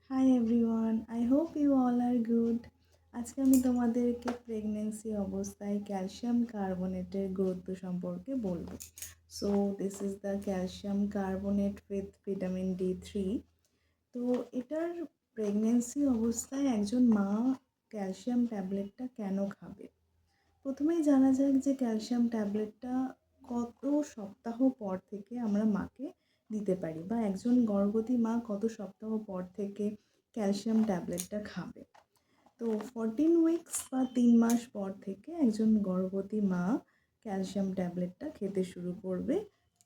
High everyone, I hope you all are good. আজকে আমি তোমাদেরকে প্রেগনেন্সি অবস্থায় ক্যালসিয়াম কার্বনেটের গুরুত্ব সম্পর্কে বলবো। So this is the calcium carbonate with vitamin D3। তো এটার প্রেগনেন্সি অবস্থায় একজন মা ক্যালসিয়াম ট্যাবলেটটা কেন খাবে। প্রথমেই জানা যাক যে ক্যালসিয়াম ট্যাবলেটটা কত সপ্তাহ পর থেকে আমরা মাকে দিতে পারি, বা একজন গর্ভবতী মা কত সপ্তাহ পর থেকে ক্যালসিয়াম ট্যাবলেটটা খাবে। তো 14 উইকস বা 3 মাস পর থেকে একজন গর্ভবতী মা ক্যালসিয়াম ট্যাবলেটটা খেতে শুরু করবে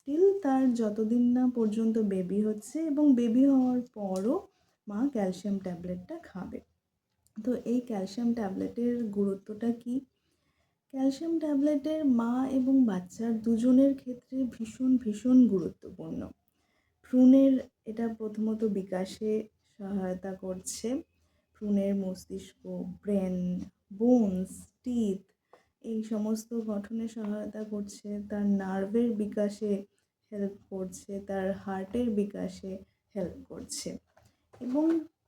টিল তার যতদিন না পর্যন্ত বেবি হচ্ছে, এবং বেবি হওয়ার পরও মা ক্যালসিয়াম ট্যাবলেটটা খাবে। তো এই ক্যালসিয়াম ট্যাবলেটের গুরুত্বটা কী? ক্যালসিয়াম ট্যাবলেটের মা এবং বাচ্চার দুজনের ক্ষেত্রে ভীষণ ভীষণ গুরুত্বপূর্ণ। ভ্রূণের এটা প্রথমত বিকাশে সহায়তা করছে। ভ্রূণের মস্তিষ্ক, ব্রেন, বোনস, টিথ এই সমস্ত গঠনে সহায়তা করছে। তার নার্ভের বিকাশে হেল্প করছে, তার হার্টের বিকাশে হেল্প করছে। এবং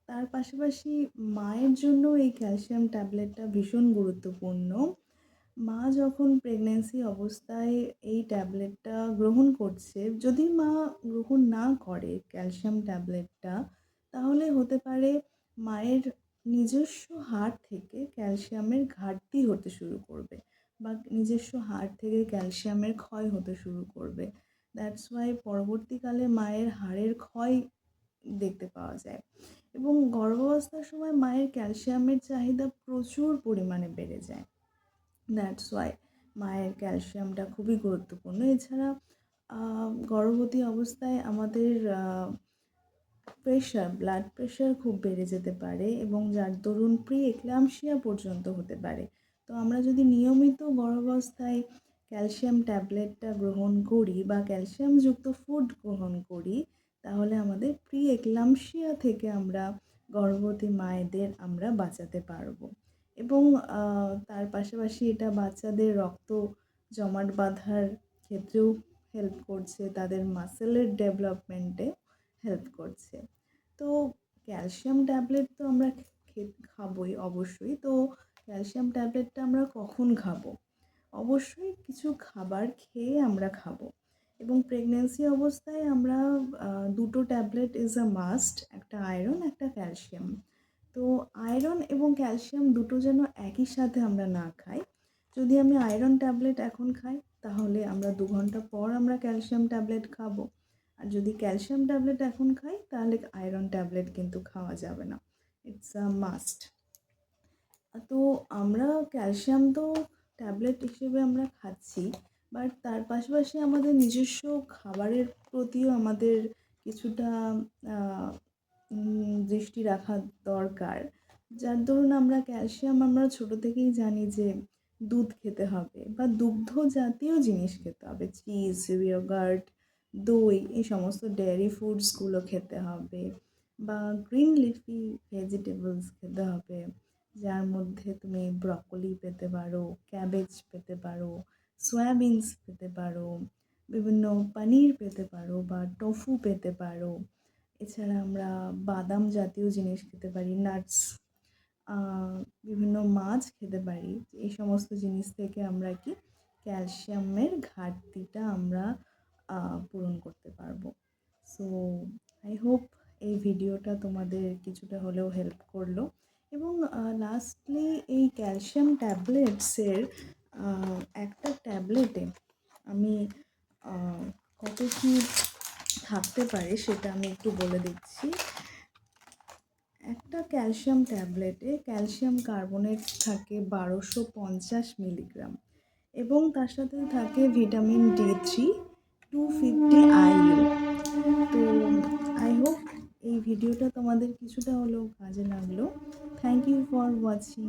তার পাশাপাশি মায়ের জন্য এই ক্যালসিয়াম ট্যাবলেটটা ভীষণ গুরুত্বপূর্ণ। মা যখন প্রেগনেন্সি অবস্থায় এই ট্যাবলেটটা গ্রহণ করছে, যদি মা গ্রহণ না করে ক্যালসিয়াম ট্যাবলেটটা, তাহলে হতে পারে মায়ের নিজস্ব হাড় থেকে ক্যালসিয়ামের ঘাটতি হতে শুরু করবে, বা নিজস্ব হাড় থেকে ক্যালসিয়ামের ক্ষয় হতে শুরু করবে। দ্যাটস ওয়াই পরবর্তীকালে মায়ের হাড়ের ক্ষয় দেখতে পাওয়া যায়। এবং গর্ভাবস্থার সময় মায়ের ক্যালসিয়ামের চাহিদা প্রচুর পরিমাণে বেড়ে যায়। দ্যাটস ওয়াই মায়ের ক্যালসিয়ামটা খুবই গুরুত্বপূর্ণ। এছাড়া গর্ভবতী অবস্থায় আমাদের ব্লাড প্রেশার খুব বেড়ে যেতে পারে, এবং যার দরুন প্রি এক্লাম্পসিয়া পর্যন্ত হতে পারে। তো আমরা যদি নিয়মিত গর্ভাবস্থায় ক্যালসিয়াম ট্যাবলেটটা গ্রহণ করি বা ক্যালসিয়ামযুক্ত ফুড গ্রহণ করি, তাহলে আমাদের প্রি এক্লাম্পসিয়া থেকে আমরা গর্ভবতী মায়েদের আমরা বাঁচাতে পারবো। এবং তার পাশাপাশি এটা বাচ্চাদের রক্ত জমাট বাঁধার ক্ষেত্রেও হেল্প করছে, তাদের মাসেলের ডেভেলপমেন্টে হেল্প করছে। তো ক্যালসিয়াম ট্যাবলেট তো আমরা খাবোই অবশ্যই। তো ক্যালসিয়াম ট্যাবলেটটা আমরা কখন খাবো? অবশ্যই কিছু খাবার খেয়ে আমরা খাবো। এবং প্রেগনেন্সি অবস্থায় আমরা দুটো ট্যাবলেট ইজ আ মাস্ট, একটা আয়রন, একটা ক্যালসিয়াম। তো আয়রন এবং ক্যালসিয়াম দুটো যেন একই সাথে আমরা না খাই। যদি আমি আয়রন ট্যাবলেট এখন খাই, তাহলে আমরা 2 ঘন্টা পর আমরা ক্যালসিয়াম ট্যাবলেট খাবো। আর যদি ক্যালসিয়াম ট্যাবলেট এখন খাই, তাহলে আয়রন ট্যাবলেট কিন্তু খাওয়া যাবে না। It's a must. তো আমরা ক্যালসিয়াম তো ট্যাবলেট হিসেবে আমরা খাচ্ছি, বাট তার পাশাপাশি আমাদের নিজস্ব খাবারের প্রতিও আমাদের কিছুটা দৃষ্টি রাখা দরকার। যার দরুন আমরা ক্যালসিয়াম আমরা ছোটো থেকেই জানি যে দুধ খেতে হবে, বা দুগ্ধ জাতীয় জিনিস খেতে হবে। চিজ, ইয়োগার্ট, দই, এই সমস্ত ডেয়ারি ফুডসগুলো খেতে হবে, বা গ্রিন লিফি ভেজিটেবলস খেতে হবে, যার মধ্যে তুমি ব্রকলি পেতে পারো, ক্যাবেজ পেতে পারো, সয়াবিনস পেতে পারো, বিভিন্ন পনির পেতে পারো, বা টোফু পেতে পারো। এছাড়া আমরা বাদাম জাতীয় জিনিস খেতে পারি, নাটস, বিভিন্ন মাছ খেতে পারি। এই সমস্ত জিনিস থেকে আমরা কি ক্যালসিয়ামের ঘাটতিটা আমরা পূরণ করতে পারবো। সো আই হোপ এই ভিডিওটা তোমাদের কিছুটা হলেও হেল্প করলো। এবং লাস্টলি এই ক্যালসিয়াম ট্যাবলেটসের একটা ট্যাবলেটে আমি কত কী থাকতে পারে সেটা আমি একটু বলে দিচ্ছি। একটা ক্যালসিয়াম ট্যাবলেটে ক্যালসিয়াম কার্বনেট থাকে 1250 মিলিগ্রাম, এবং তার সাথে থাকে ভিটামিন D3 250 IU। তো আই হোপ এই ভিডিওটা তোমাদের কিছুটা হলেও কাজে লাগলো। Thank you for watching.